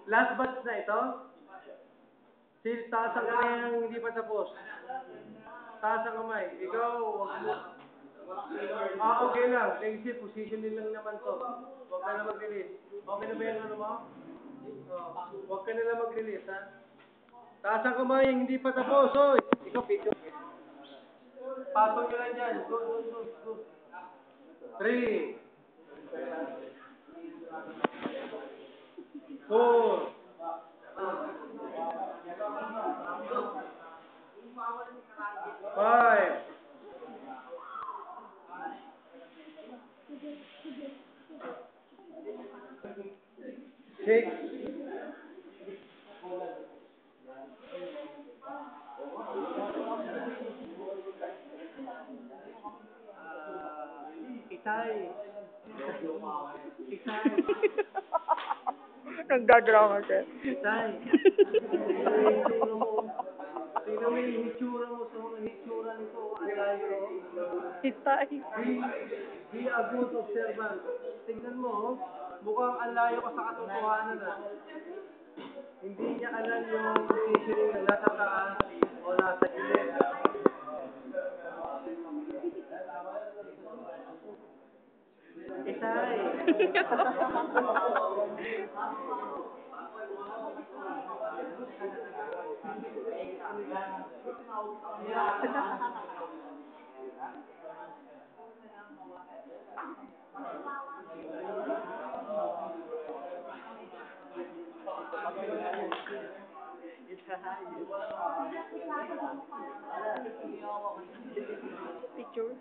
Last batch na ito? Taas ang kamay ang hindi pa tapos. Taas ang kamay. Ikaw, wag mo. Okay lang. Kasi positionin lang naman to. Huwag ka na mag-release. Okay na ba yung ano mo? Huwag ka na lang mag-release, ha? Taas ang kamay ang hindi pa tapos, oy! Ikaw, picture. Pasok nyo lang dyan. Go. 3, 4, 5, 6, Nagdadrama ka. Itay. Tingnan mo yung hitsura mo sa mga hitsura nito. Ang layo. Itay. Be a good observant. Tingnan mo, mukhang ang layo ka sa katotohanan, ha? Hindi niya alam yung positioning na nasa taas o nasa gilid. Itay. Picture.